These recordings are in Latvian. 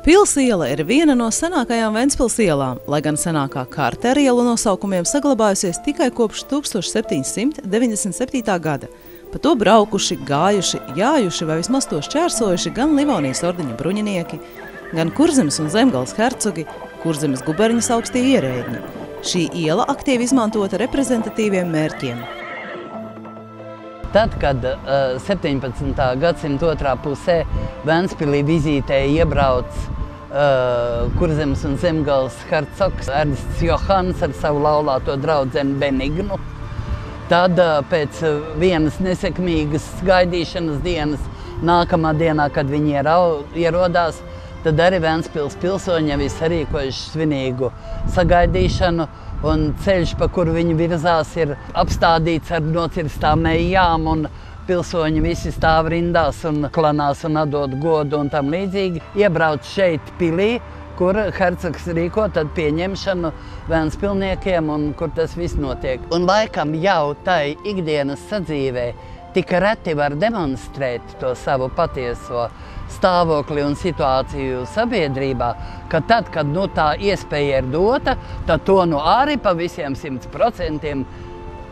Pils iela ir viena no senākajām Ventspils ielām, lai gan senākā karte ar ielu nosaukumiem saglabājusies tikai kopš 1797. gada. Pa to braukuši, gājuši, jājuši vai vismaz to šķērsojuši gan Livonijas ordeņa bruņinieki, gan Kurzemes un Zemgales hercogi, Kurzemes guberņas augstie ierēdņi. Šī iela aktīvi izmantota reprezentatīviem mērķiem. Tad, kad 17. gadsimta otrā pusē Ventspilī vizītē iebrauc Kurzemes un Zemgales hercogs Ernests Johans ar savu laulāto draudzeni Benignu, tad pēc vienas nesekmīgas gaidīšanas dienas, nākamā dienā, kad viņi ierodās, tad arī Ventspils pilsoņi jau sarīkojuši svinīgu sagaidīšanu, un ceļš, pa kuru viņi virzās, ir apstādīts ar nocirstām ejām, un pilsoņi visi stāv rindās un klanās un atdod godu un tam līdzīgi. Iebrauc šeit pilī, kur hercogs rīko tad pieņemšanu Ventspilniekiem un kur tas viss notiek. Un laikam jau tai ikdienas sadzīvē tik reti var demonstrēt to savu patieso stāvokli un situāciju sabiedrībā, ka tad, kad tā iespēja ir dota, tad to arī pa visiem 100%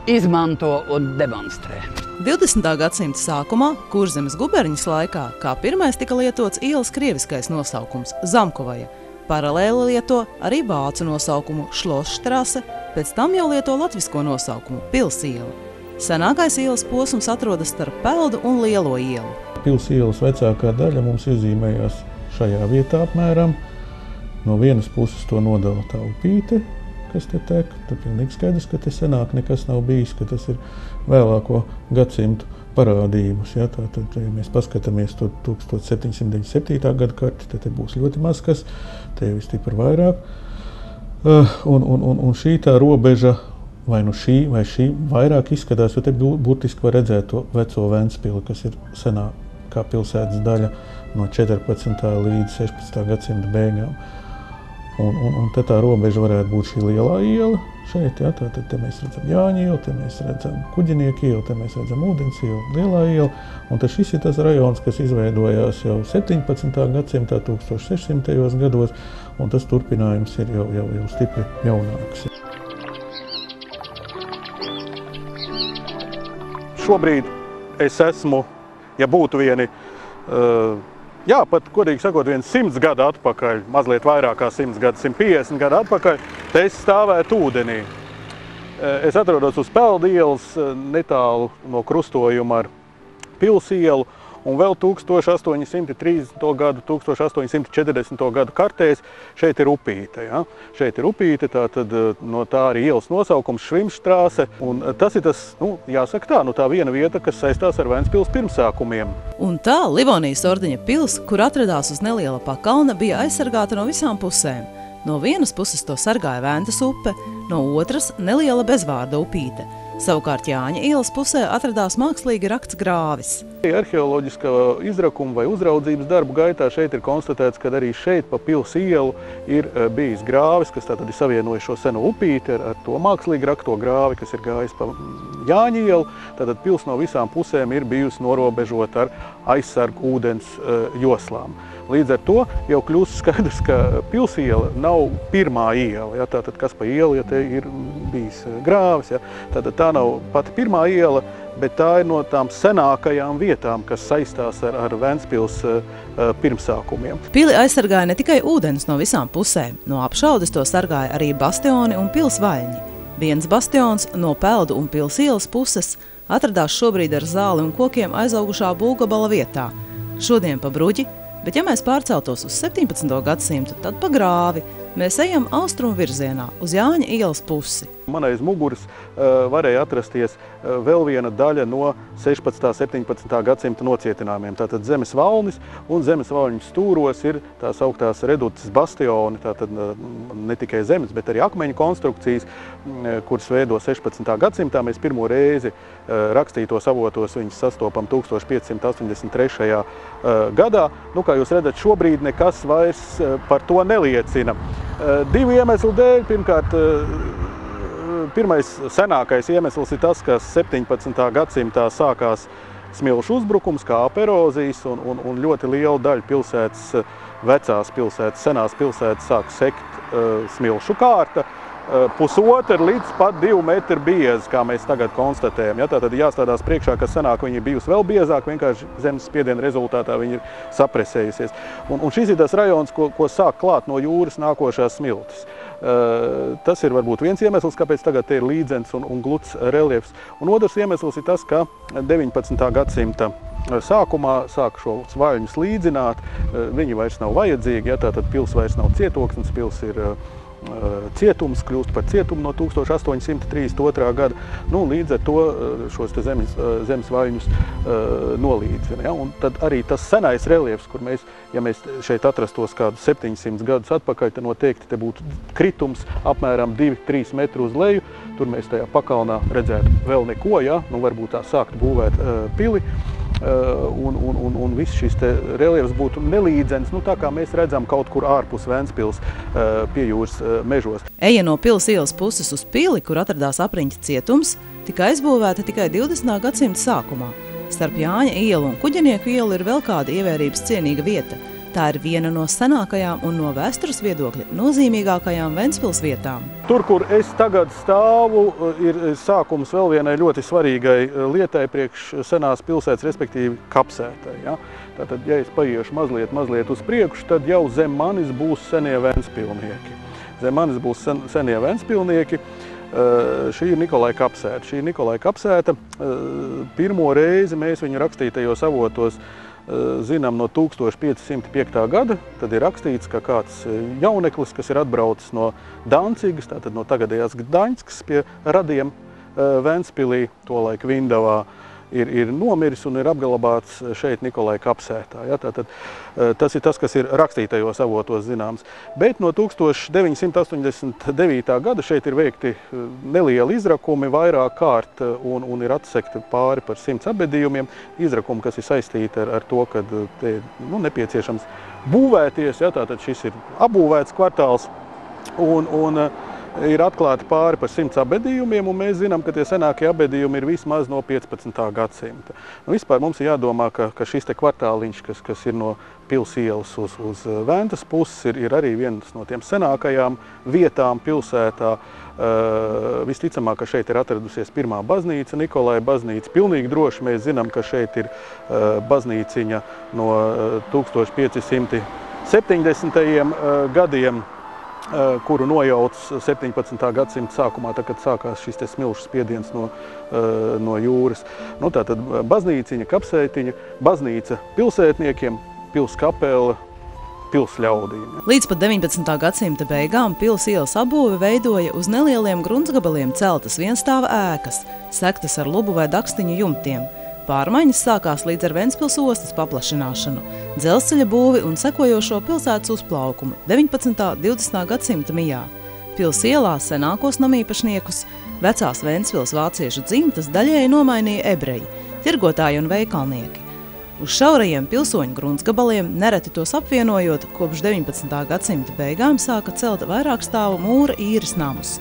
izmanto un demonstrē. 20. gadsimta sākumā, Kurzemes guberņas laikā, kā pirmais tika lietots ielas krieviskais nosaukums – Zamkovaja. Paralēli lieto arī vācu nosaukumu Šlosštrase, pēc tam jau lieto latvisko nosaukumu – Pils iela. Senākais ielas posms atrodas starp Peldu un Lielo ielu. Pils ielas vecākā daļa mums iezīmējās šajā vietā apmēram. No vienas puses to nodala tā upīte, kas te tek. Tad pilnīgi skaidrs, ka te senāk nekas nav bijis, ka tas ir vēlāko gadsimtu parādības. Ja? Tātad, ja mēs paskatāmies to 1797. gada karti, tad te būs ļoti maz kas, te jau stipri vairāk. Un šī tā robeža, vai nu šī vai šī vairāk izskatās, jo te burtiski var redzēt to veco Ventspili, kas ir senākā pilsētas daļa no 14. līdz 16. gadsimta beigām. Un te tā robeža varētu būt šī lielā iela šeit, ja, tad te mēs redzam Jāņa ielu, te mēs redzam Kuģinieku ielu, te mēs redzam Ūdens ielu, Lielā iela, un tad šis ir tas rajons, kas izveidojās jau 17. gadsimtā, 1600. gados, un tas turpinājums ir jau stipri jaunāks. Šobrīd es esmu, ja būtu vieni, pat, godīgi sakot, 100 gadu atpakaļ, mazliet vairāk kā 100 gadu, 150 gadu atpakaļ, te es stāvētu ūdenī. Es atrodos uz Peldu ielas, netālu no krustojuma ar Pils ielu, un vēl 1830. gadu, 1840. gadu kartēs šeit ir upīte. Ja? Šeit ir upīte, tātad no tā arī ielas nosaukums Šrimštrāse, un tas ir tas, jāsaka tā, tā viena vieta, kas saistās ar Ventspils pirmsākumiem. Un tā Livonijas ordeņa pils, kur atradās uz neliela pakalna, bija aizsargāta no visām pusēm. No vienas puses to sargāja Ventas upe, no otras neliela bezvārda upīte. Savukārt Jāņa ielas pusē atradās mākslīgi rakts grāvis. Arheoloģiskā izrakuma vai uzraudzības darbu gaitā šeit ir konstatēts, ka arī šeit pa Pils ielu ir bijis grāvis, kas tātad ir savienojis šo seno upīti ar to mākslīgi rakto grāvi, kas ir gājis pa Jāņa ielu. Tātad pils no visām pusēm ir bijusi norobežota ar aizsargu ūdens joslām. Līdz ar to jau kļūst skaidrs, ka Pils iela nav pirmā iela. Ja? Tātad, kas pa ielu, ja te ir bijis grāvis, ja? Tātad tā nav pati pirmā iela, bet tā ir no tām senākajām vietām, kas saistās ar Ventspils pirmsākumiem. Pili aizsargāja ne tikai ūdens no visām pusēm. No apšaudes to sargāja arī bastioni un pils vaļņi. Viens bastions no Peldu un Pils ielas puses atradās šobrīd ar zāli un kokiem aizaugušā būvgabala vietā. Šodien pa bruģi, bet ja mēs pārceltos uz 17. gadsimtu, tad pa grāvi. Mēs ejam austrumu virzienā, uz Jāņa ielas pusi. Man aiz muguras varēja atrasties vēl viena daļa no 16. 17. gadsimta nocietinājumiem. Tātad zemes valnis, un zemes valņu stūros ir tās augtās reduces bastioni, tātad ne tikai zemes, bet arī akmeņu konstrukcijas, kuras veido 16. gadsimtā. Mēs pirmo reizi rakstītos avotos viņus sastopam 1583. gadā. Kā jūs redzat, šobrīd nekas vairs par to neliecina. Divu iemeslu dēļ. Pirmkārt, pirmais senākais iemesls ir tas, ka 17. gadsimtā sākās smilšu uzbrukums, kāpu erozijas un ļoti liela daļa pilsētas, vecās pilsētas, senās pilsētas sāk sekt smilšu kārta. 1,5 līdz pat 2 metru biezi, kā mēs tagad konstatējam. Ja, tātad jāstādās priekšā, ka senāk viņi ir bijusi vēl biezāk, vienkārši zemes spiediena rezultātā viņi ir sapresējusies. Un šis ir tas rajons, ko sāk klāt no jūras nākošās smiltis. Tas ir varbūt viens iemesls, kāpēc tagad te ir līdzens un gluds reliefs. Un otrs iemesls ir tas, ka 19. gadsimta sākumā sāk šos vaļņus līdzināt, viņi vairs nav vajadzīgi, ja, tātad pils vairs nav cietoksnis, pils ir cietums, kļūst par cietumu no 1832. gada. Nu, līdz ar to šos te zemes vaļņus nolīdzina. Ja? Un tad arī tas senais reliefs, kur ja mēs šeit atrastos kādus 700 gadus atpakaļ, tad noteikti te būtu kritums apmēram 2-3 metru uz leju. Tur mēs tajā pakalnā redzētu vēl neko, ja? Nu, varbūt tā sākt būvēt pili. Un viss šis te reliefs būtu nelīdzens, nu tā kā mēs redzam kaut kur ārpus Ventspils pie jūras mežos. Eja no Pils ielas puses uz pili, kur atradās apriņķa cietums, tika aizbūvēta tikai 20. gadsimta sākumā. Starp Jāņa ielu un Kuģenieku ielu ir vēl kāda ievērības cienīga vieta. Tā ir viena no senākajām un no vēstures viedokļa nozīmīgākajām Ventspils vietām. Tur, kur es tagad stāvu, ir sākums vēl vienai ļoti svarīgai lietai priekš senās pilsētas, respektīvi kapsētai. Ja? Tātad, ja es paiešu mazliet uz priekšu, tad jau zem manis būs senie ventspilnieki. Zem manis būs senie ventspilnieki. Šī ir Nikolai kapsēta. Šī ir Nikolai kapsēta. Pirmo reizi mēs viņu rakstītajos avotos zinām no 1505. gada. Tad ir rakstīts, ka kāds jauneklis, kas ir atbraucis no Dancigas, tātad no tagadējās Gdaņskas pie radiem Ventspilī, tolaik Vindavā, ir nomiris un ir apglabāts šeit Nikolai kapsētā. Ja? Tātad, tas ir tas, kas ir rakstītajos avotos zināms. Bet no 1989. gada šeit ir veikti nelieli izrakumi vairāk kārt un ir atsekti pāri par 100 abedījumiem. Izrakumi, kas ir saistīti ar to, ka te nepieciešams būvēties. Ja? Tātad šis ir apbūvēts kvartāls un ir atklāti pāri par 100 abedījumiem, un mēs zinām, ka tie senākie abedījumi ir vismaz no 15. gadsimta. Vispār mums ir jādomā, ka šis te kvartāliņš, kas ir no Pils ielas uz Ventas puses, ir arī viens no tiem senākajām vietām pilsētā. Visticamāk, ka šeit ir atradusies pirmā baznīca, Nikolai baznīca. Pilnīgi droši mēs zinām, ka šeit ir baznīciņa no 1570. gadiem, kuru nojauc 17. gadsimta sākumā, kad sākās šis te smilšu spiediens no jūras. Nu, tātad baznīciņa, kapsētiņa, baznīca pilsētniekiem, pils kapela, pils ļaudīm. Līdz pat 19. gadsimta beigām Pils ielas apbūve veidoja uz nelieliem gruntsgabaliem celtas vienstāva ēkas, sektas ar lubu vai dakstiņu jumtiem. Pārmaiņas sākās līdz ar Ventspils ostas paplašināšanu, dzelzceļa būvi un sekojošo pilsētas uzplaukumu 19. un 20. gadsimta mijā. Pils ielā senākos namīpašniekus, vecās Ventspils vāciešu dzimtas daļēji nomainīja ebreji, tirgotāji un veikalnieki. Uz šaurajiem pilsoņu gruntsgabaliem, nereti tos apvienojot, kopš 19. gadsimta beigām sāka celt vairāk stāvu mūra īres namus.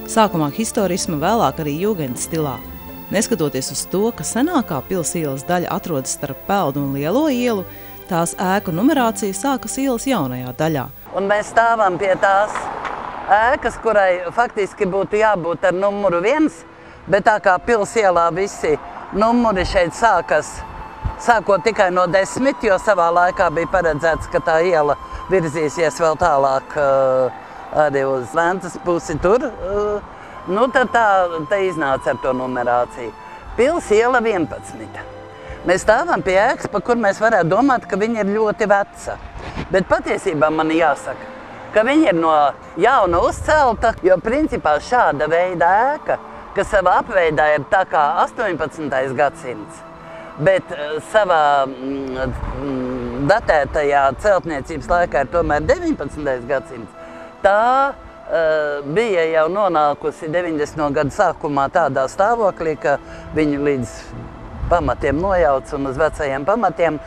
Sākumā historisma, vēlāk arī jūgeņa stilā. Neskatoties uz to, ka senākā Pils ielas daļa atrodas starp Peldu un Lielo ielu, tās ēku numerācija sākas ielas jaunajā daļā. Un mēs stāvam pie tās ēkas, kurai faktiski būtu jābūt ar numuru 1, bet tā kā Pils ielā visi numuri šeit sākot tikai no 10, jo savā laikā bija paredzēts, ka tā iela virzīsies vēl tālāk arī uz Ventas pusi tur. Nu, tad tā iznāca ar to numerāciju. Pils iela 11. Mēs stāvam pie ēkas, pa kur mēs varētu domāt, ka viņa ir ļoti veca. Bet patiesībā man jāsaka, ka viņa ir no jauna uzcelta, jo principā šāda veida ēka, kas savā apveidā ir tā kā 18. gadsimts, bet savā datētajā celtniecības laikā ir tomēr 19. gadsimts, tā bija jau nonākusi 90. gadu sākumā tādā stāvoklī, ka viņi līdz pamatiem nojauc un uz vecajiem pamatiem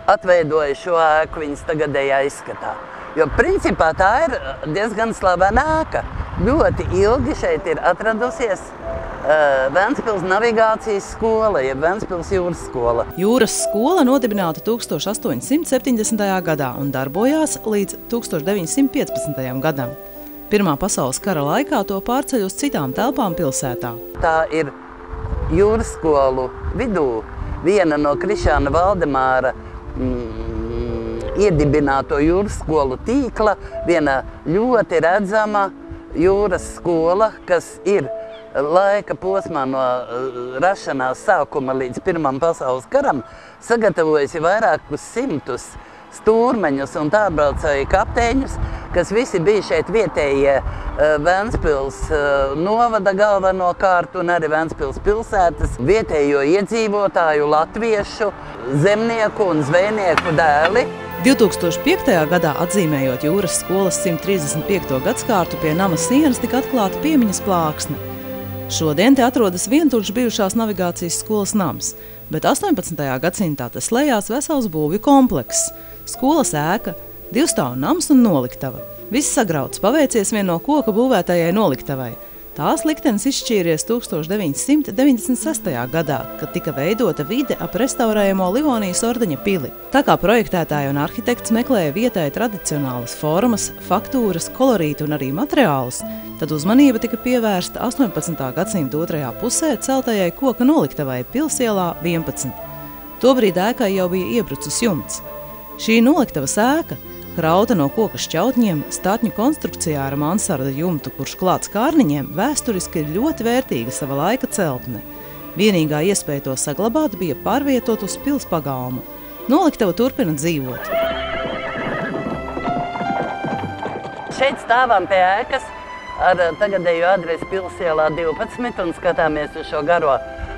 atveidoja šo ēku viņas tagadējā izskatā. Jo principā tā ir diezgan slavena ēka. Ļoti ilgi šeit ir atradusies Ventspils navigācijas skola, jeb Ventspils jūras skola. Jūras skola nodibināta 1870. gadā un darbojās līdz 1915. gadam. Pirmā pasaules kara laikā to pārceļ uz citām telpām pilsētā. Tā ir jūras skolu vidū viena no Krišāna Valdemāra iedibināto jūras skolu tīkla, viena ļoti redzama jūras skola, kas ir laika posmā no rašanās sākuma līdz Pirmam pasaules karam sagatavojusi vairākus simtus stūrmeņus un tālbraucēju kapteiņus, kas visi bija šeit vietējie Ventspils novada galvenokārt un arī Ventspils pilsētas vietējo iedzīvotāju latviešu, zemnieku un zvejnieku dēli. 2005. gadā atzīmējot jūras skolas 135. gadskārtu pie nama sienas tika atklāta piemiņas plāksne. Šodien te atrodas vientuļš bijušās navigācijas skolas nams, bet 18. gadsimtā tas slēdzās vesels būvju komplekss, skolas ēka, divstāvu nams un noliktava. Viss sagrauts, paveicies vien no koka būvētajai noliktavai. Tās liktenis izšķīries 1996. gadā, kad tika veidota vide ap restaurējamo Livonijas ordeņa pili. Tā kā projektētāji un arhitekts meklēja vietai tradicionālas formas, faktūras, kolorītu un arī materiālus, tad uzmanība tika pievērsta 18. gadsimta otrajā pusē celtajai koka noliktavai Pilsielā 11. Tobrīd ēkai jau bija iebrucis jumts. Šī noliktavas ēka, krauta no koka šķautņiem, statņu konstrukcijā ar mansarda jumtu, kurš klāts kārniņiem, vēsturiski ir ļoti vērtīga sava laika celtne. Vienīgā iespēja to saglabāt bija pārvietot uz pils pagalmu. Noliktava turpina dzīvot. Šeit stāvam pie ēkas ar tagadējo adresi Pilsielā 12 un skatāmies uz šo garo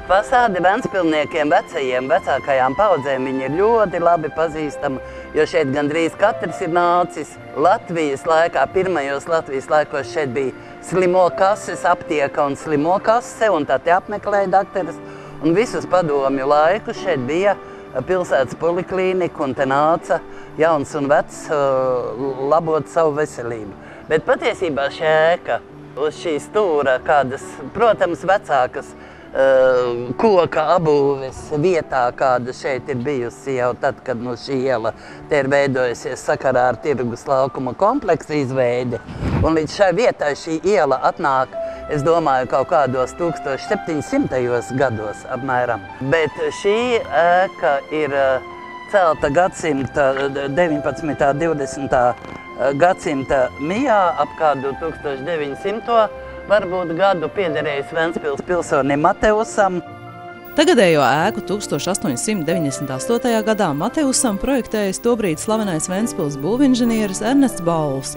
fasādi. Ventspilniekiem vecajiem, vecākajām paudzēm viņi ir ļoti labi pazīstami, jo šeit gandrīz katrs ir nācis. Latvijas laikā, pirmajos Latvijas laikos šeit bija slimo kases aptieka un slimo kase, un tā te apmeklēja dakteris. Un visus padomju laiku šeit bija pilsētas poliklīnika, un te nāca jauns un vecs labot savu veselību. Bet patiesībā šī ēka uz šī stūra kādas, protams, vecākas koka abūves vietā, kāda šeit ir bijusi jau tad, kad šī iela te ir veidojusies sakarā ar tirgus laukuma kompleksu izveidi. Un līdz šai vietai šī iela atnāk, es domāju, kaut kādos 1700. gados apmēram. Bet šī ēka ir celta gadsimta 19. 20. gadsimta mijā, ap kādu 1900. varbūt gadu piederējis Ventspils pilsonim Mateusam. Tagadējo ēku 1898. gadā Mateusam projektējis tobrīd slavenais Ventspils būvinženieris Ernests Bauls.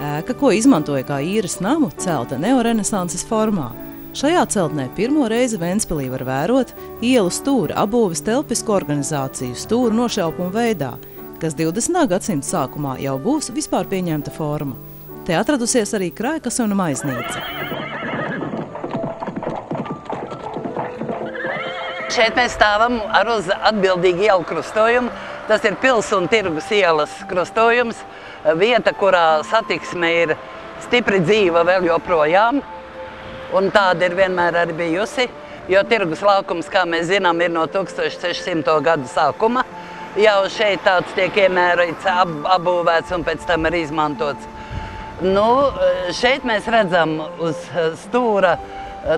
Ēka, ko izmantoja kā īres namu, celta neorenesanses formā. Šajā celtnē pirmo reizi Ventspilī var vērot ielu stūra abūves telpisku organizāciju stūra nošaupumu veidā, kas 20. gadsimta sākumā jau būs vispār pieņemta forma. Te atradusies arī krājkase un maiznīca. Šeit mēs stāvam ar uz atbildīgi ielu krustojumu. Tas ir Pils un Tirgus ielas krustojums. Vieta, kurā satiksme ir stipri dzīva vēl joprojām. Un tāda ir vienmēr arī bijusi, jo tirgus laukums, kā mēs zinām, ir no 1600. gadu sākuma. Jau šeit tāds tiek iemērīts, apbūvēts un pēc tam ir izmantots. Šeit mēs redzam uz stūra,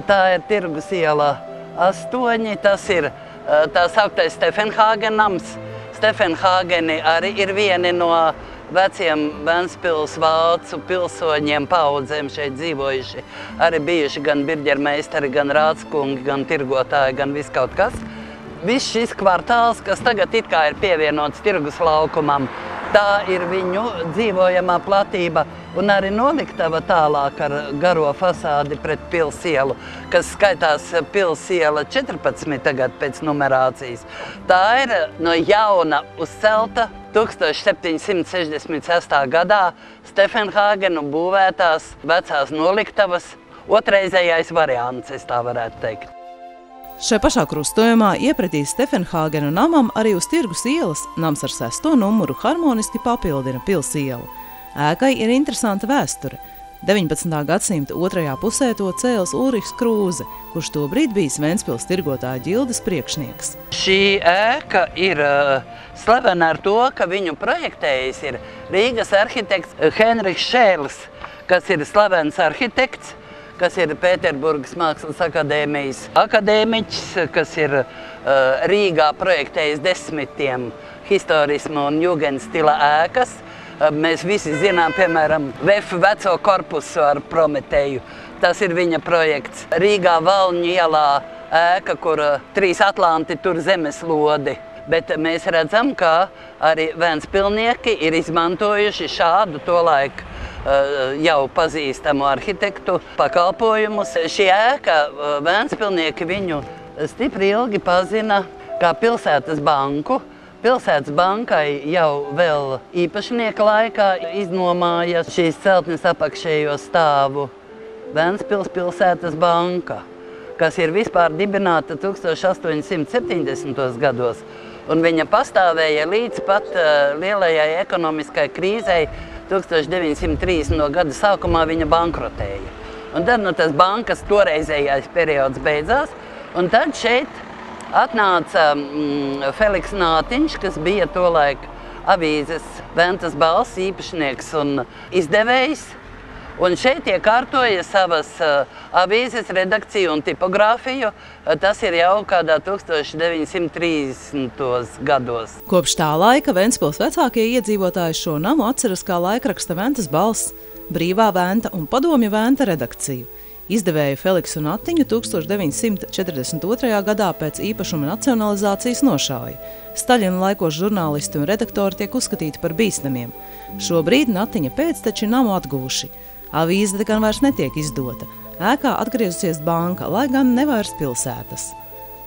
tā ir Tirgus iela 8, tas ir tā sauktais Stefenhāgen nams. Stefenhāgeni arī ir vieni no veciem Ventspils vācu pilsoņiem, paudzēm šeit dzīvojuši. Arī bijuši gan birģermeistari, gan rādskungi, gan tirgotāji, gan viss kaut kas. Viss šis kvartāls, kas tagad it kā ir pievienots tirgus laukumam, tā ir viņu dzīvojamā platība un arī noliktava tālāk ar garo fasādi pret Pilsielu, kas skaitās Pilsiela 14 tagad pēc numerācijas. Tā ir no jauna uzcelta 1766. gadā Stefenhāgenu būvētās vecās noliktavas otrreizējais variants, es tā varētu teikt. Šai pašā krustojumā iepretī Stefenhāgenu namam arī uz Tirgus ielas nams ar 6. numuru harmoniski papildina Pils ielu. Ēkai ir interesanta vēsture. 19. gadsimta otrajā pusē to cēlis Ulrichs Krūze, kurš tobrīd bijis Ventspils tirgotāju ģildes priekšnieks. Šī ēka ir slavena ar to, ka viņu projektējis ir Rīgas arhitekts Henriks Šērlis, kas ir slavens arhitekts, kas ir Pēterburgas Mākslas akadēmijas akadēmiķis, kas ir Rīgā projektējis desmitiem historismu un jugendstila ēkas. Mēs visi zinām, piemēram, VF veco korpusu ar Prometeju. Tas ir viņa projekts. Rīgā Valņu ielā ēka, kur 3 atlanti tur zemeslodi. Bet mēs redzam, ka arī ventspilnieki ir izmantojuši šādu tolaik jau pazīstamu arhitektu pakalpojumus. Šī ēka ventspilnieki viņu stipri ilgi pazina kā pilsētas banku. Pilsētas bankai jau vēl īpašnieka laikā iznomāja šīs celtnes apakšējo stāvu Ventspils pilsētas banka, kas ir vispār dibināta 1870. gados. Un viņa pastāvēja līdz pat lielajai ekonomiskai krīzei 1930. gada sākumā viņa bankrotēja. Un tad tas bankas toreizējais periods beidzās, un tad šeit atnāca Feliks Nātiņš, kas bija tolaik avīzes Ventas balss īpašnieks un izdevējs. Un šeit iekārtoja savas avīzes redakciju un tipogrāfiju. Tas ir jau kādā 1930. gados. Kopš tā laika Ventspils vecākie iedzīvotāji šo namu atceras kā laikraksta Ventas balss, Brīvā Venta un Padomju Venta redakciju. Izdevēju Feliksu Nātiņu 1942. gadā pēc īpašuma nacionalizācijas nošāja. Staļina laikos žurnālisti un redaktori tiek uzskatīti par bīstamiem. Šobrīd Nātiņa pēcteči namu atguvuši. Avīze gan vairs netiek izdota. Ēkā atgriezusies banka, lai gan ne vairs pilsētas.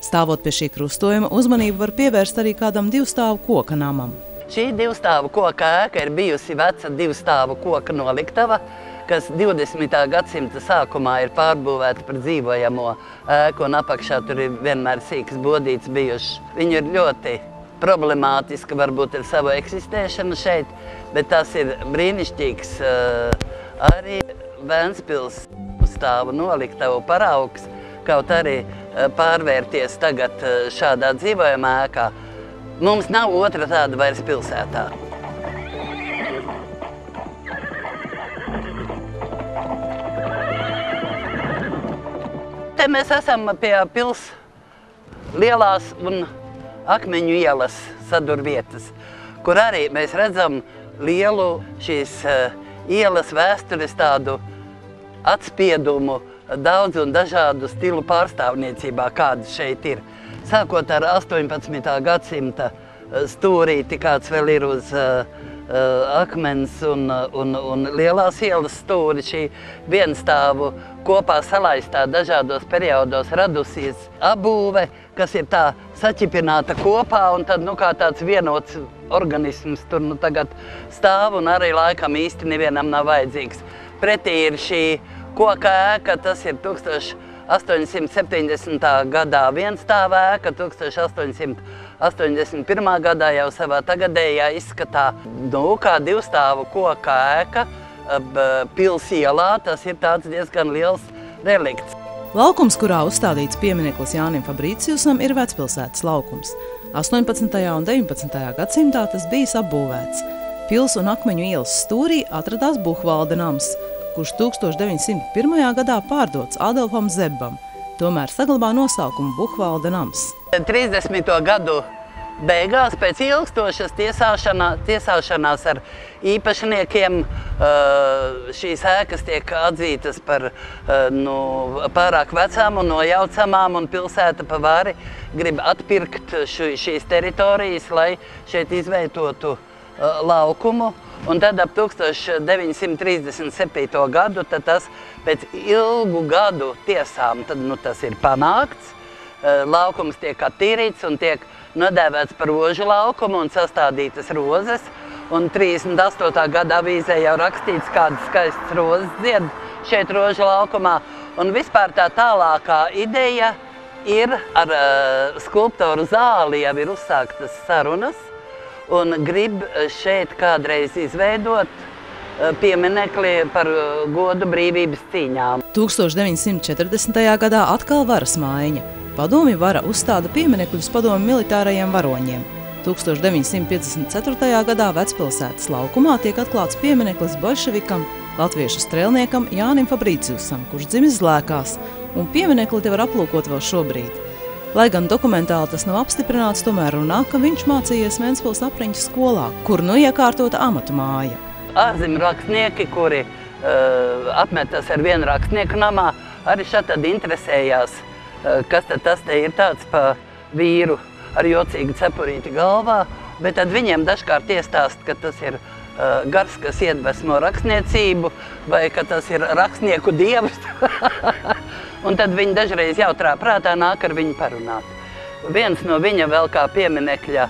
Stāvot pie šī krustojuma, uzmanību var pievērst arī kādam 2-stāvu koka namam. Šī 2-stāvu koka ēka ir bijusi veca 2-stāvu koka noliktava, kas 20. gadsimta sākumā ir pārbūvēta par dzīvojamo ēku, un apakšā tur ir vienmēr sīkas bodītes bijušas. Viņa ir ļoti problemātiska, varbūt ar savu eksistēšanu šeit, bet tas ir brīnišķīgs arī Ventspils stāvu noliktavu paraugs, kaut arī pārvērties tagad šādā dzīvojamā ēkā. Mums nav otra tāda vairs pilsētā. Te mēs esam pie pils lielās un akmeņu ielas sadurvietas, kur arī mēs redzam lielu šīs ielas vēstures tādu atspiedumu daudz un dažādu stilu pārstāvniecībā, kāda šeit ir. Sākot ar 18. gadsimta stūrīti, kāds vēl ir uz akmens un lielās ielas stūri, šī vienstāvu kopā salaistā dažādos periodos radusies apbūve, kas ir tā saķipināta kopā un tad kā tāds vienots organisms tur tagad stāv un arī laikam īsti nevienam nav vajadzīgs. Pretī ir šī koka ēka, tas ir 1870. gadā vienstāva ēka, 1881. gadā jau savā tagadējā izskatā kā 2-stāvu koka ēka pils ielā. Tas ir tāds diezgan liels relikts. Laukums, kurā uzstādīts piemineklis Jānim Fabriciusam, ir Vecpilsētas laukums. 18. un 19. gadsimtā tas bijis apbūvēts. Pils un akmeņu ielas stūrī atradās Buhvalda nams, kurš 1901. gadā pārdots Adolfam Zebbam, tomēr saglabā nosaukumu Buhvalda nams. 30. gadu beigās pēc ilgstošas tiesāšanās ar īpašniekiem šīs ēkas tiek atzītas par pārāk vecām un nojaucamām, un pilsēta pa vari grib atpirkt šīs teritorijas, lai šeit izveidotu laukumu. Un tad ap 1937. gadu tas pēc ilgu gadu tiesām tas ir panākts. Laukums tiek attīrīts un tiek nodēvēts par rožu laukumu un sastādītas rozes. Un 38. gada avīzē jau rakstīts, kādas skaistas rozes dzied šeit rožu laukumā. Un vispār tā tālākā ideja ir ar skulptoru Zāli jau ir uzsāktas sarunas un grib šeit kādreiz izveidot pieminekli par godu brīvības cīņām. 1940. gadā atkal varas maiņa. Padomju vara uzstāda pieminekļus padomju militārajiem varoņiem. 1954. gadā Vecpilsētas laukumā tiek atklāts piemineklis bolševikam, latviešu strēlniekam Jānim Fabriciusam, kurš dzimis Zlēkās, un pieminekli te var aplūkot vēl šobrīd. Lai gan dokumentāli tas nav apstiprināts, tomēr runā, ka viņš mācījies Ventspils apriņķu skolā, kur nu iekārtota amatu māja. Ārzemju rakstnieki, kuri apmetas ar vienu rakstnieku namā, arī šeit tad interesējās, kas tad tas te ir tāds pa vīru ar jocīgu cepurīti galvā, bet tad viņiem dažkārt iestāst, ka tas ir gars, kas iedvesmo rakstniecību, vai ka tas ir rakstnieku dievs. Un tad viņi dažreiz jautrā prātā nāk ar viņu parunāt. Viens no viņa vēl kā pieminekļa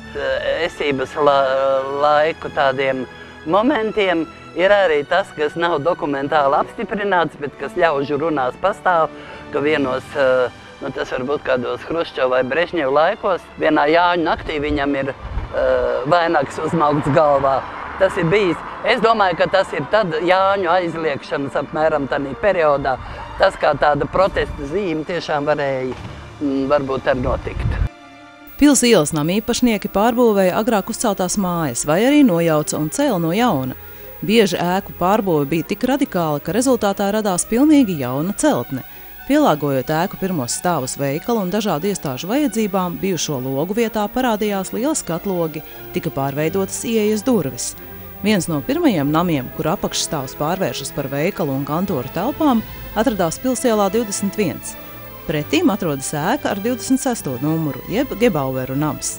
esības laiku tādiem momentiem ir arī tas, kas nav dokumentāli apstiprināts, bet kas ļaužu runās pastāv, ka vienos, tas varbūt kādos Hruščova vai Brežņeva laikos, vienā Jāņu naktī viņam ir vainags uzmaukts galvā. Tas ir bijis. Es domāju, ka tas ir tad Jāņu aizliekšanas apmēram tādā periodā. Tas kā tāda protesta zīme tiešām varēja varbūt arī notikt. Pils ielas nama īpašnieki pārbūvēja agrāk uzceltās mājas vai arī nojauca un cēla no jauna. Bieži ēku pārbūve bija tik radikāla, ka rezultātā radās pilnīgi jauna celtne. Pielāgojot ēku pirmos stāvus veikalu un dažādu iestāžu vajadzībām, bijušo logu vietā parādījās liela skatlogi, tika pārveidotas ieejas durvis. Viens no pirmajiem namiem, kur apakšstāvs pārvēršas par veikalu un kantoru telpām, atradās Pilsielā 21. Pretīm atrodas ēka ar 26. numuru, jeb Gebaueru nams.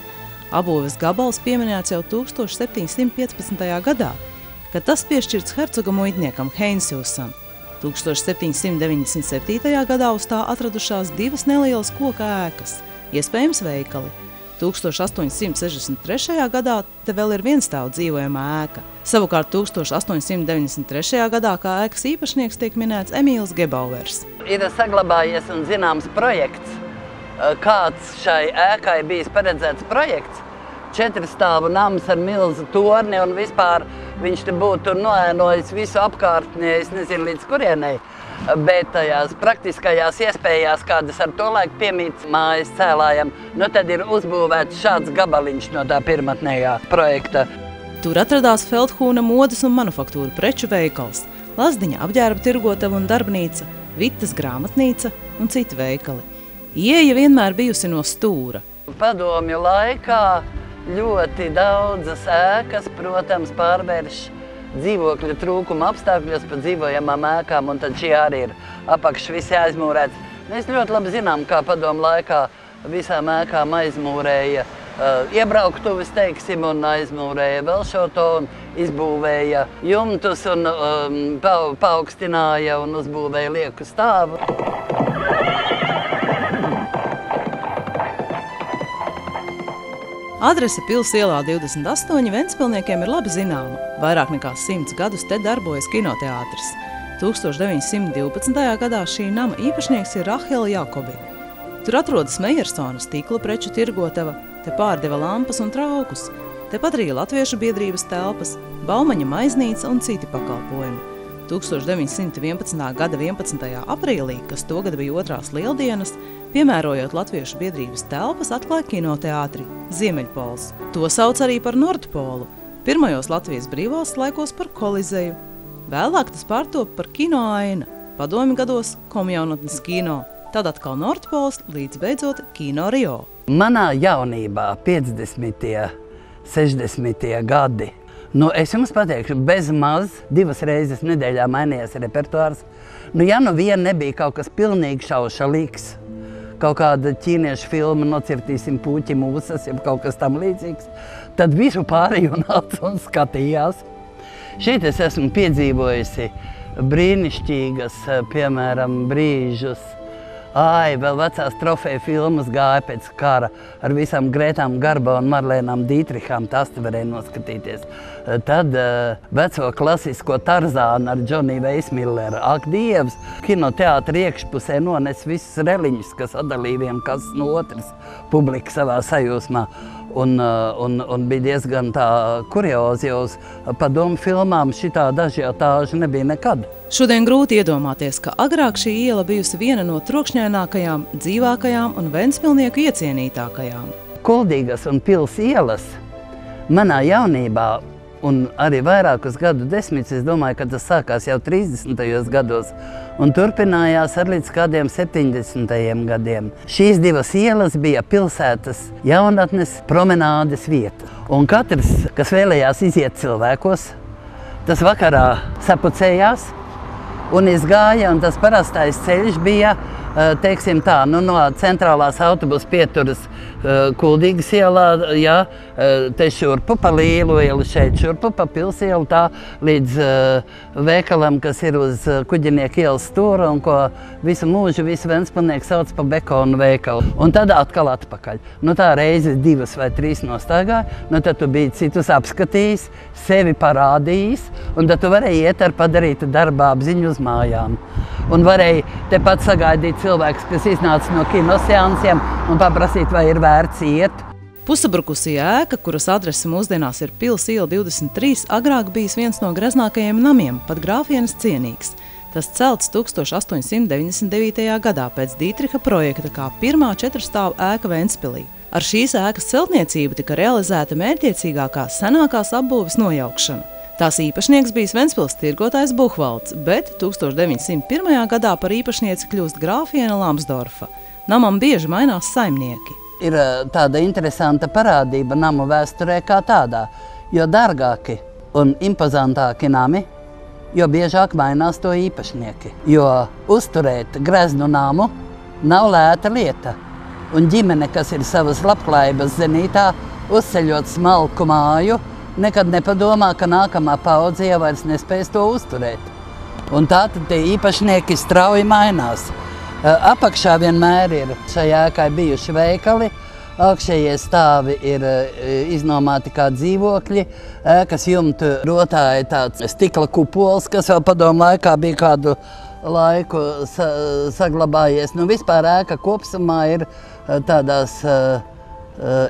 Apbūves gabals pieminēts jau 1715. gadā, kad tas piešķirts hercoga muitniekam Heinsiusam. 1797. gadā uz tā atradušās divas nelielas koka ēkas, iespējams veikali. 1863. gadā te vēl ir vienstāvu dzīvojama ēka. Savukārt 1893. gadā kā ēkas īpašnieks tiek minēts Emīls Gebauers. Ir saglabājies un zināms projekts, kāds šai ēkai bijis paredzēts projekts. 4-stāvu nams ar milzu torni un vispār viņš te būtu noēnojis visu apkārtni, es nezinu līdz kurienei, bet tajās praktiskajās iespējās, kādas ar to laiku piemīts mājas cēlājam, tad ir uzbūvēts šāds gabaliņš no tā pirmatnējā projekta. Tur atradās Feldhūna modes un manufaktūra preču veikals, Lazdiņa apģērba tirgotava un darbnīca, Vitas grāmatnīca un citi veikali. Ieeja vienmēr bijusi no stūra. Padomju laikā ļoti daudzas ēkas, protams, pārvērš dzīvokļa trūkuma apstākļos pa dzīvojamām ēkām, un tad šī arī ir apakš visi aizmūrēts. Mēs ļoti labi zinām, kā padomu laikā visām ēkām aizmūrēja iebrauktuves, teiksim, un aizmūrēja vēl šo to, un izbūvēja jumtus, un paaugstināja un uzbūvēja lieku stāvu. Adrese Pils ielā 28 ventspilniekiem ir labi zināma. Vairāk nekā 100 gadus te darbojas kinoteātris. 1912. gadā šī nama īpašnieks ir Rahela Jakobi. Tur atrodas Mejersona stikla preču tirgotava, te pārdeva lampas un traukus. Tepat arī Latviešu biedrības telpas, Baumaņa maiznīca un citi pakalpojumi. 1911. gada 11. aprīlī, kas togad bija otrās lieldienas, piemērojot Latviešu biedrības telpas, atklāja kinoteātri Ziemeļpols. To sauc arī par Nordpolu, pirmajos Latvijas brīvvalsts laikos par Kolizeju. Vēlāk tas pārtop par Kino Aina, padomju gados Komjaunatnes kino, tad atkal Nordpols līdz beidzot Kino Rio. Manā jaunībā, 50. 60. gadi, es jums pateikšu, bez maz 2 reizes nedēļā mainījās repertuārs. Ja vien nebija kaut kas pilnīgi šaušalīgs, kaut kāda ķīniešu filma Nocirtīsim puķi mūsas, jeb kaut kas tam līdzīgs, tad visu pārējo nāca un skatījās. Šeit es esmu piedzīvojusi brīnišķīgas, piemēram, brīžus Vēl vecās trofeju filmas gāja pēc kara ar visām Grētām Garbo un Marlēnām Dītrihām, tās te varēja noskatīties. Tad veco klasisko Tarzānu ar Džoniju Veismilleru. Ak, Dievs! Kinoteātra iekšpusē nones visus reliņus, kas atdalīja vien kas no otras publika savā sajūsmā. Un bija diezgan tā kuriozi, jo uz padomu filmām šitā ažiotāža nebija nekad. Šodien grūti iedomāties, ka agrāk šī iela bijusi viena no trokšņainākajām, dzīvākajām un ventspilnieku iecienītākajām. Kuldīgas un pils ielas manā jaunībā un arī vairākus gadu desmitus, es domāju, ka tas sākās jau 30. gados un turpinājās ar līdz kādiem 70. gadiem. Šīs divas ielas bija pilsētas jaunatnes promenādes vieta. Un katrs, kas vēlējās iziet cilvēkos, tas vakarā sapucējās un izgāja, un tas parastais ceļš bija, teiksim tā, no centrālās autobusu pieturas Kuldīgas ielā, te šurpu pa Līlu ielu, šeit šurpu pa Pils ielu, tā līdz veikalam, kas ir uz Kuģinieku ielas stūra un ko visu mūžu visi ventspilnieki sauc pa Bekonu veikalu. Un tad atkal atpakaļ. Tā reizes 2 vai 3 nostaigāja, tad tu biji citus apskatījis, sevi parādījis, un tad tu varēji iet ar padarītu darba apziņu uz mājām. Un varēja tepat sagaidīt cilvēkus, kas iznāca no kinoseansiem un paprasīt, vai ir vērts iet. Pusabrukusī ēka, kuras adrese mūsdienās ir Pils iela 23, agrāk bijis viens no greznākajiem namiem, pat grāfienes cienīgs. Tas celts 1899. gadā pēc Dītriha projekta kā pirmā 4-stāvu ēka Ventspilī. Ar šīs ēkas celtniecību tika realizēta mērķiecīgākā senākās apbūves nojaukšana. Tās īpašnieks bijis Ventspils tirgotājs Buhvalds, bet 1901. gadā par īpašnieci kļūst grāfiene Lamsdorfa. Namam bieži mainās saimnieki. Ir tāda interesanta parādība namu vēsturē kā tādā, jo dārgāki un impozantāki nami, jo biežāk mainās to īpašnieki. Jo uzturēt greznu namu nav lēta lieta, un ģimene, kas ir savas labklājības zenītā, uzceļot smalku māju, nekad nepadomā, ka nākamā paudze jau vairs nespēs to uzturēt. Un tātad tie īpašnieki strauji mainās. Apakšā vienmēr ir šajā ēkai bijuši veikali, augšējie stāvi ir iznomāti kā dzīvokļi, ēkas jumtu rotāja tāds stikla kupols, kas vēl padomu laikā bija kādu laiku saglabājies. Vispār ēka kopsumā ir tādās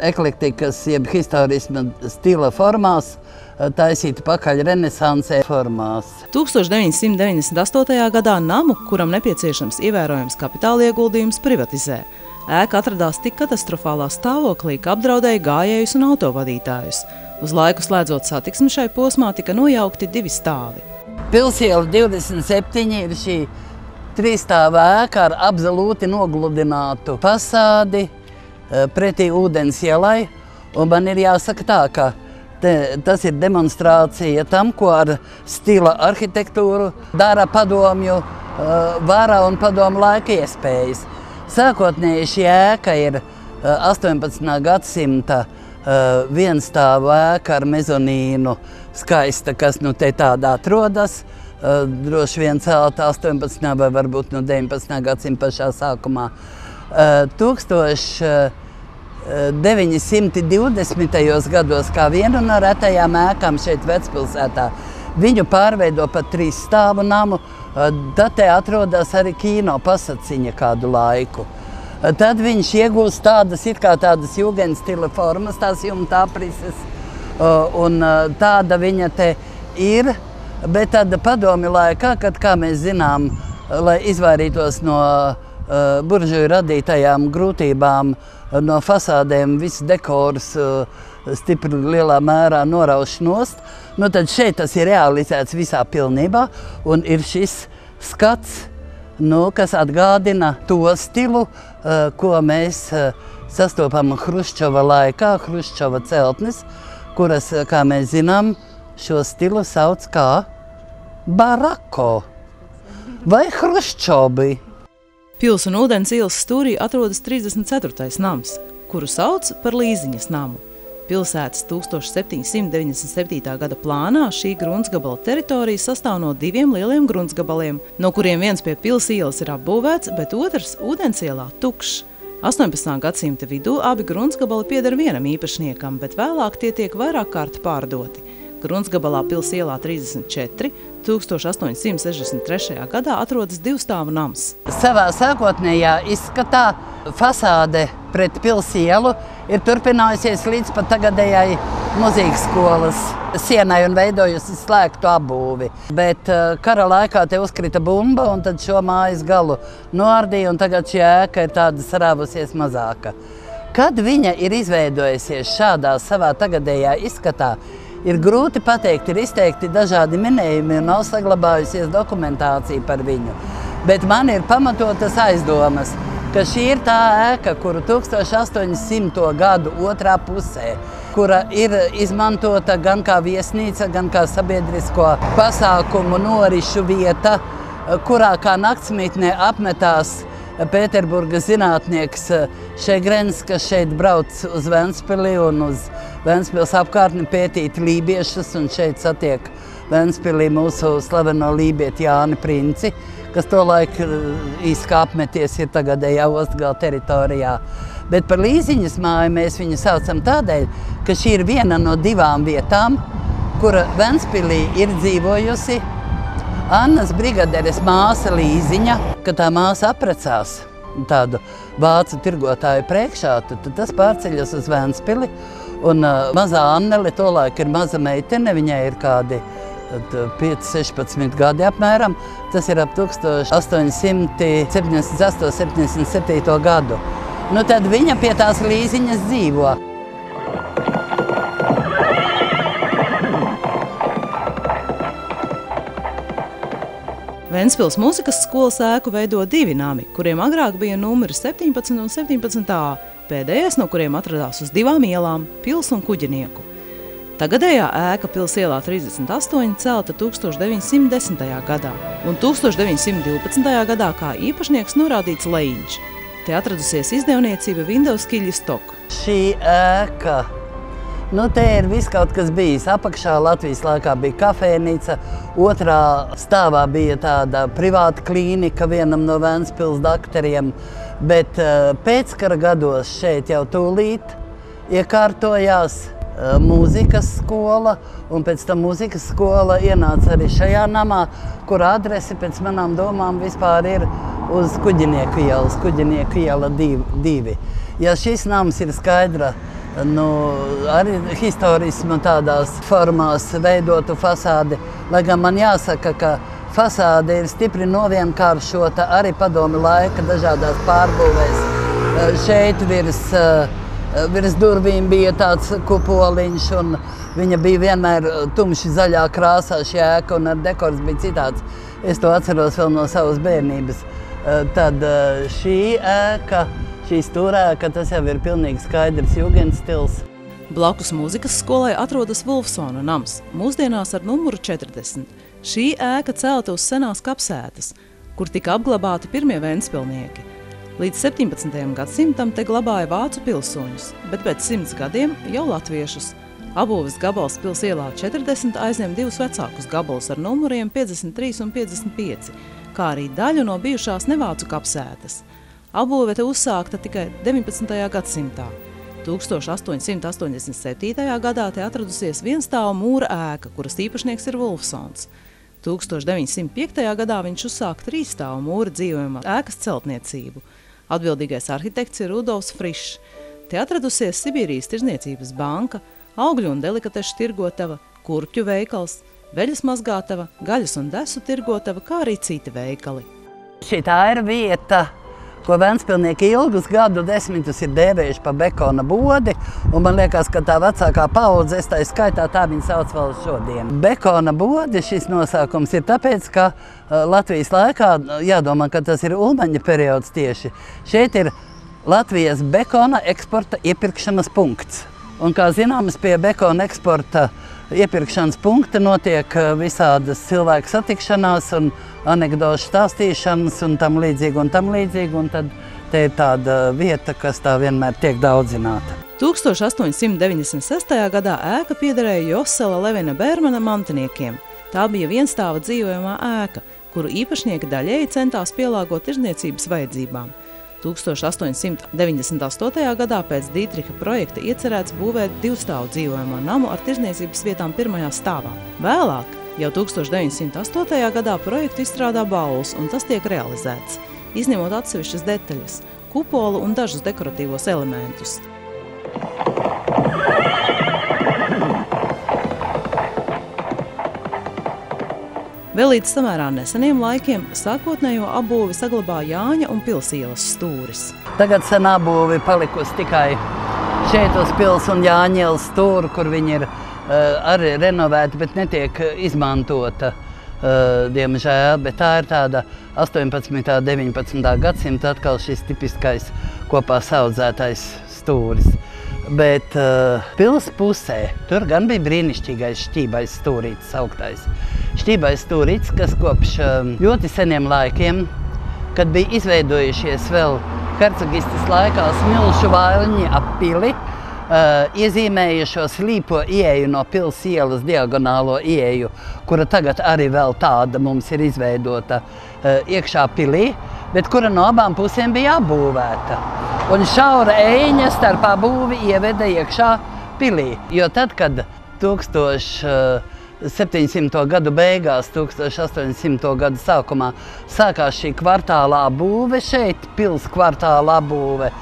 eklektikas, jeb historisma stila formās, taisīta pakaļ renesansē formās. 1998. gadā namu, kuram nepieciešams ievērojams kapitāla ieguldījums, privatizē. Ēka atradās tik katastrofālā stāvoklī, ka apdraudēja gājējus un autovadītājus. Uz laiku slēdzot satiksmi šai posmā, tika nojaukti 2 stāvi. Pils iela 27 ir šī 3-stāva ēka ar absolūti nogludinātu fasādi pretī ūdens ielai, un man ir jāsaka tā, ka tas ir demonstrācija tam, ko ar stila arhitektūru dara padomju vara un padomu laika iespējas. Sākotnēji šī ēka ir 18. gadsimta vienstāvu ēka ar mezonīnu skaista, kas te tāda atrodas, droši vien celta 18. vai varbūt 19. gadsimta pašā sākumā. 1920. gados, kā vienu no retajām ēkām šeit Vecpilsētā, viņu pārveido par 3-stāvu namu, tad te atrodas arī kino pasaciņa kādu laiku. Tad viņš iegūst tādas jūgenstila formas, tās jumta aprises, un tāda viņa te ir, bet tad padomju laikā, kad, kā mēs zinām, lai izvairītos no buržuju radītajām grūtībām, no fasādēm viss dekors stipri lielā mērā norauš nost, tad šeit tas ir realizēts visā pilnībā un ir šis skats, kas atgādina to stilu, ko mēs sastopam Hruščova laikā, Hruščova celtnes, kuras, kā mēs zinām, šo stilu sauc kā barako vai Hruščobi. Pils un ūdens ielas stūrī atrodas 34. nams, kuru sauc par Līziņas namu. Pilsētas 1797. gada plānā šī gruntsgabala teritorija sastāv no 2 lieliem gruntsgabaliem, no kuriem viens pie pils ielas ir apbūvēts, bet otrs ūdens ielā tukšs. 18. gadsimta vidū abi gruntsgabali pieder vienam īpašniekam, bet vēlāk tie tiek vairāk kārt pārdoti. Gruntsgabalā pils ielā 34 1863. gadā atrodas 2-stāvu nams. Savā sākotnējā izskatā fasāde pret pils ielu ir turpinājusies līdz pat tagadējai mūzikas skolas sienai un veidojusi slēgtu apbūvi. Bet kara laikā te uzkrita bumba un tad šo mājas galu noardīja un tagad šī ēka ir tāda sarāvusies mazāka. Kad viņa ir izveidojusies šādā savā tagadējā izskatā, ir grūti pateikt, ir izteikti dažādi minējumi un nav saglabājusies dokumentācija par viņu. Bet man ir pamatotas aizdomas, ka šī ir tā ēka, kuru 1800. gadu otrā pusē, kura ir izmantota gan kā viesnīca, gan kā sabiedrisko pasākumu norišu vieta, kurā kā naktsmītnē apmetās Pēterburgas zinātnieks Šegrens, kas šeit brauc uz Ventspili un uz Ventspils apkārtni pētīt lībiešus, un šeit satiek Ventspilī mūsu slaveno lībieti Jāni Princi, kas tolaik īsti kā apmeties ir tagadējā Ostgala teritorijā. Bet par Līziņas māju mēs viņu saucam tādēļ, ka šī ir viena no 2 vietām, kura Ventspilī ir dzīvojusi Annas brigaderes māsa Līziņa, kad tā māsa apprecās tādu vācu tirgotāju priekšā, tad tas pārceļas uz Ventspili. Un mazā Annele tolaik ir maza meitene, viņai ir kādi 5-16 gadi apmēram. Tas ir ap 1878-77. gadu. Nu tad viņa pie tās Līziņas dzīvo. Ventspils mūzikas skolas ēku veido 2 nami, kuriem agrāk bija numuri 17 un 17A, pēdējais no kuriem atradās uz 2 ielām – Pils un Kuģinieku. Tagadējā ēka Pils ielā 38 celta 1910. gadā un 1912. gadā kā īpašnieks norādīts Lejiņš. Te atradusies izdevniecība Vindovskiļi Stok. Šī ēka, te ir viss kaut kas bijis. Apakšā Latvijas laikā bija kafēnīca, otrā stāvā bija tāda privāta klīnika vienam no Ventspils dakteriem, bet pēckara gados šeit jau tūlīt iekārtojās mūzikas skola, un pēc tam mūzikas skola ienāca arī šajā namā, kur adrese pēc manām domām vispār ir uz Kuģinieku ielas, Kuģinieku iela 2. Ja šis nams ir skaidra, arī historisma tādās formās veidotu fasādi, lai gan man jāsaka, ka fasāde ir stipri novienkāršota arī padomi laika dažādās pārbūvēs. Šeit virs durvīm bija tāds kupoliņš, un viņa bija vienmēr tumši zaļā krāsā šī ēka, un ar dekors bija citāds. Es to atceros vēl no savas bērnības. Tad šī ēka, šī stūrēka, tas jau ir pilnīgi skaidrs jugendstils. Blakus mūzikas skolai atrodas Wolfsona nams, mūsdienās ar numuru 40. Šī ēka celta uz senās kapsētas, kur tika apglabāti pirmie ventspilnieki. Līdz 17. gadsimtam te glabāja vācu pilsoņus, bet pēc 100 gadiem jau latviešus. Abūves gabals Pils ielā 40 aizņem 2 vecākus gabalus ar numuriem 53 un 55, kā arī daļu no bijušās nevācu kapsētas. Abūve te uzsākta tikai 19. gadsimtā. 1887. gadā te atradusies vienstāvu mūra ēka, kuras īpašnieks ir Wolfsons. 1905. gadā viņš uzsāka 3-stāvu mūra dzīvojuma ēkas celtniecību. Atbildīgais arhitekts ir Rudolfs Frišs. Te atradusies Sibīrijas tirzniecības banka, augļu un delikatešu tirgotava, kurpju veikals, veļas mazgātava, gaļas un desu tirgotava, kā arī citi veikali. Šitā ir vieta, ko ventspilnieki ilgus gadu desmitus ir dēvējuši pa Bekona bodi, un man liekas, ka tā vecākā paudze, es tā skaitā, tā viņa sauc vēl šodien. Bekona bodi šis nosaukums ir tāpēc, ka Latvijas laikā, jādomā, ka tas ir Ulmaņa periods tieši, šeit ir Latvijas bekona eksporta iepirkšanas punkts. Un, kā zināms, pie bekona eksporta iepirkšanas punkta notiek visādas cilvēku satikšanās un anekdošu stāstīšanas un tam līdzīgi, un tad te ir tāda vieta, kas tā vienmēr tiek daudzināta. 1896. gadā ēka piederēja Josela Levina Bērmana mantiniekiem. Tā bija vienstāva dzīvojamā ēka, kuru īpašnieki daļēji centās pielāgot tirzniecības vajadzībām. 1898. gadā pēc Dītriha projekta iecerēts būvēt divstāvu dzīvojamo namu ar tirzniecības vietām pirmajā stāvā. Vēlāk, jau 1908. gadā projektu izstrādā Bauls, un tas tiek realizēts, izņemot atsevišķas detaļas, kupolu un dažus dekoratīvos elementus. Vēl līdz samērā neseniem laikiem sākotnējo apbūvi saglabā Jāņa un Pils ielas stūris. Tagad sen apbūve palikusi tikai šeit uz Pils un Jāņa ielas stūri, kur viņi ir arī renovēti, bet netiek izmantota, diemžēl. Bet tā ir tāda 18. un 19. gadsimta atkal šis tipiskais kopā saudzētais stūris. Bet Pils pusē tur gan bija brīnišķīgais šķībais stūrītis sauktais. Šķībais stūrītis, kas kopš ļoti seniem laikiem, kad bija izveidojušies vēl hercogistes laikā smilšu vaļņi ap pili, iezīmēja šo slīpo ieeju no Pils ielas diagonālo ieeju, kura tagad arī vēl tāda mums ir izveidota iekšā pilī, bet kura no abām pusēm bija apbūvēta. Un šaura eņa starp apbūvi ieveda iekšā pilī, jo tad, kad 1700. gadu beigās, 1800. gadu sākumā sākās šī kvartāla apbūve šeit, Pils kvartāla apbūve,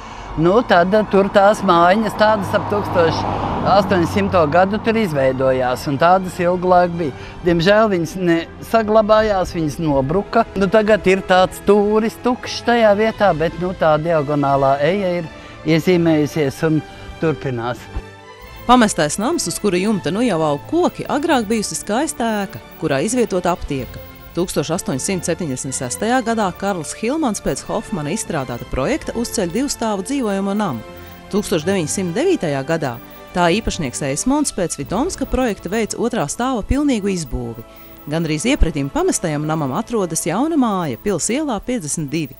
tad tur tās mājiņas tādas ap 1800. gadu tur izveidojās, un tādas ilgu laiku bija. Diemžēl viņas nesaglabājās, viņas nobruka. Tagad ir tāds stūris tukšs tajā vietā, bet tā diagonālā eja ir iezīmējusies un turpinās. Pamestais nams, uz kura jumta jau aug koki, agrāk bijusi skaista ēka, kurā izvietota aptieka. 1876. gadā Karls Hilmans pēc Hofmana izstrādāta projekta uzceļ divstāvu dzīvojamo namu. 1909. gadā tā īpašnieks Eismonds pēc Vitomska projekta veic otrā stāva pilnīgu izbūvi. Gandrīz iepretim pamestajam namam atrodas jauna māja Pils ielā 52.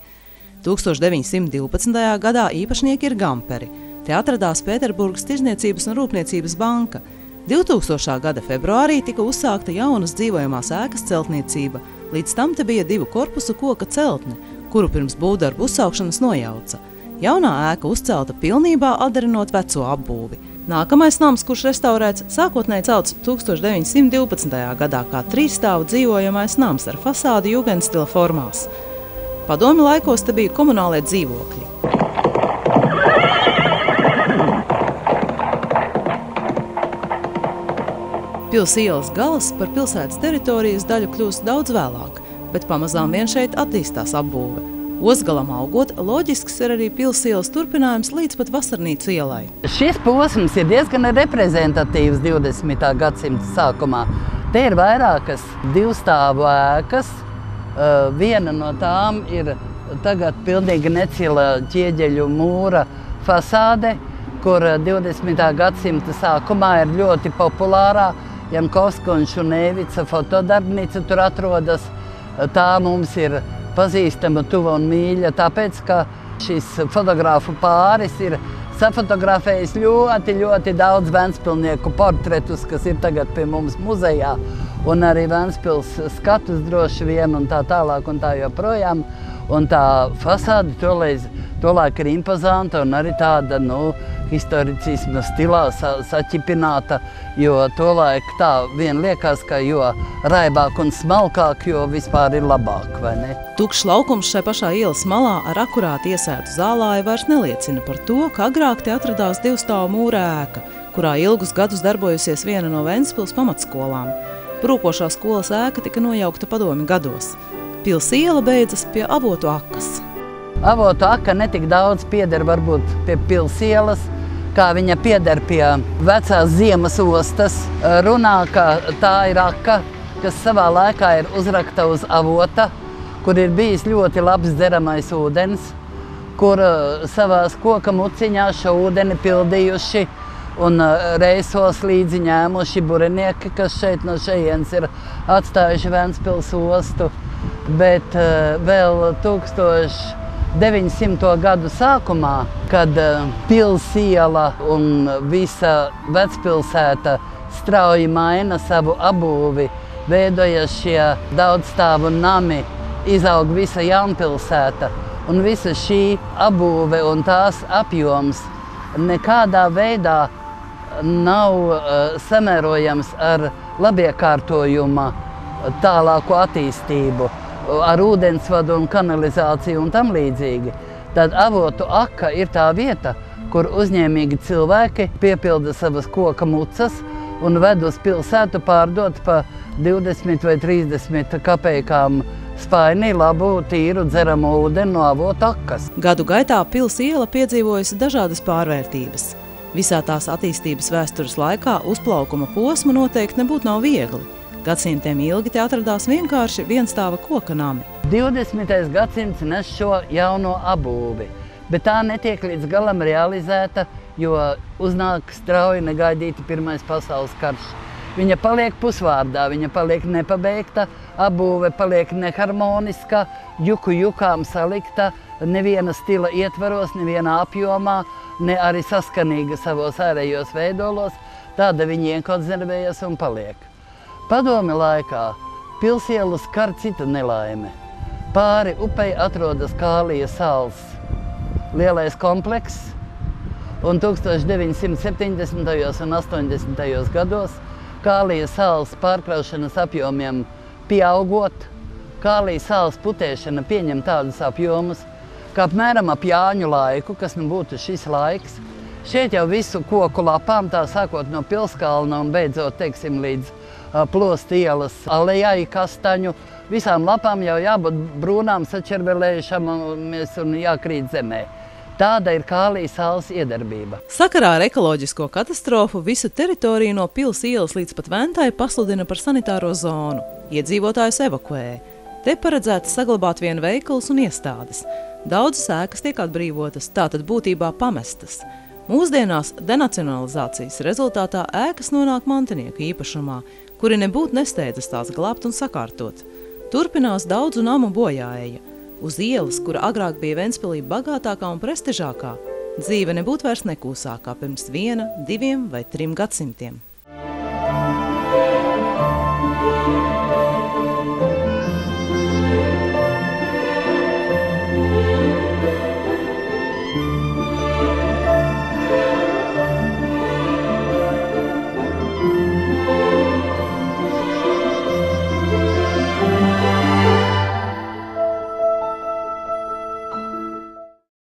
1912. gadā īpašnieki ir Gamperi. Te atradās Pēterburgas tirzniecības un rūpniecības banka. 2000. gada februārī tika uzsākta jaunas dzīvojamās ēkas celtniecība. Līdz tam te bija 2 korpusu koka celtne, kuru pirms būvdarbu uzsākšanas nojauca. Jaunā ēka uzcelta pilnībā atdarinot veco apbūvi. Nākamais nams, kurš restaurēts, sākotnēji celts 1912. gadā kā 3-stāvu dzīvojamais nams ar fasādi jugendstila formās. Padomju laikos te bija komunālie dzīvokļi. Pils ielas gals par pilsētas teritorijas daļu kļūst daudz vēlāk, bet pamazām vien šeit attīstās apbūve. Ozgalam augot, loģisks ir arī Pils ielas turpinājums līdz pat Vasarnīcu ielai. Šis posms ir diezgan reprezentatīvs 20. gadsimta sākumā. Te ir vairākas divstāvu ēkas. Viena no tām ir tagad pilnīgi necila ķieģeļu mūra fasāde, kur 20. gadsimta sākumā ir ļoti populārā Jankovska un Šunēvica fotodarbnīca tur atrodas. Tā mums ir pazīstama, tuva un mīļa, tāpēc, ka šis fotogrāfu pāris ir safotografējis ļoti daudz Ventspilnieku portretus, kas ir tagad pie mums muzejā, un arī Ventspils skatus droši vien, un tā tālāk, un tā joprojām. Un tā fasāde tolaik ir impozanta un arī tāda, historicisma stilā saķipināta, jo tolaik tā vien liekas, ka jo raibāk un smalkāk, jo vispār ir labāk, vai ne? Tukšs laukums šai pašā ielas malā ar akurāti iesētu zālāju vairs neliecina par to, ka agrāk te atradās divstāvu mūra ēka, kurā ilgus gadus darbojusies viena no Ventspils pamatskolām. Brūkošā skolas ēka tika nojaukta padomju gados. Pils iela beidzas pie Avotu akas. Avotu aka netik daudz pieder varbūt pie Pils ielas, kā viņa pieder pie vecās ziemas ostas. Runā, ka tā ir aka, kas savā laikā ir uzrakta uz avota, kur ir bijis ļoti labs dzeramais ūdens, kur savās koka muciņās šo ūdeni pildījuši un reisos līdzi ņēmuši burinieki, kas šeit no šejienes ir atstājuši Ventspils ostu. Bet vēl 1900. 900. gadu sākumā, kad pils iela un visa vecpilsēta strauji maina savu apbūvi, veidojas šie daudzstāvu nami, izaug visa jaunpilsēta, un visa šī apbūve un tās apjoms nekādā veidā nav samērojams ar labiekārtojuma tālāku attīstību, ar ūdensvadu un kanalizāciju un tam līdzīgi. Tad Avotu aka ir tā vieta, kur uzņēmīgi cilvēki piepilda savas koka mucas un ved uz pilsētu pārdot pa 20 vai 30 kapeikām spainī labu, tīru dzeramu ūdeni no Avotu akas. Gadu gaitā pils iela piedzīvojusi dažādas pārvērtības. Visā tās attīstības vēstures laikā uzplaukuma posmu noteikti nebūtu nav viegli. Gadsimtiem ilgi te atradās vienkārši vienstāva koka nami. 20. gadsimts nes šo jauno apbūvi, bet tā netiek līdz galam realizēta, jo uznāk strauji negaidīti Pirmais pasaules karš. Viņa paliek pusvārdā, viņa paliek nepabeigta, apbūve paliek neharmoniska, juku jukām salikta, neviena stila ietvaros, neviena apjomā, ne arī saskanīga savos ārējos veidolos, tāda viņa iekonservējas un paliek. Padome laikā pilsielu skar cita nelaime. Pāri upei atrodas Kālija sals, lielais komplekss, un 1970. un 80. gados Kālija sals pārkraušanas apjomiem pieaugot, Kālija sals putēšana pieņem tādus apjomus, kā apmēram ap Jāņu laiku, kas nu būtu šis laiks. Šeit jau visu koku lapām, tā sākot no Pilskalna un beidzot, teiksim, līdz Plosta ielas alejai, kastaņu, visām lapām jau jābūt brūnām, sačervelējušām un jākrīt zemē. Tāda ir Kālija salas iedarbība. Sakarā ar ekoloģisko katastrofu visu teritoriju no pils ielas līdz pat Ventai pasludina par sanitāro zonu. Iedzīvotājus evakuē. Te paredzēts saglabāt vien veikalus un iestādes. Daudzas ēkas tiek atbrīvotas, tātad būtībā pamestas. Mūsdienās denacionalizācijas rezultātā ēkas nonāk mantinieku īpašumā, kuri nebūtu nesteidzas tās glābt un sakārtot. Turpinās daudzu namu bojāeja. Uz ielas, kura agrāk bija Ventspilī bagātākā un prestižākā, dzīve nebūtu vairs nekūsākā pirms 1, 2 vai 3 gadsimtiem.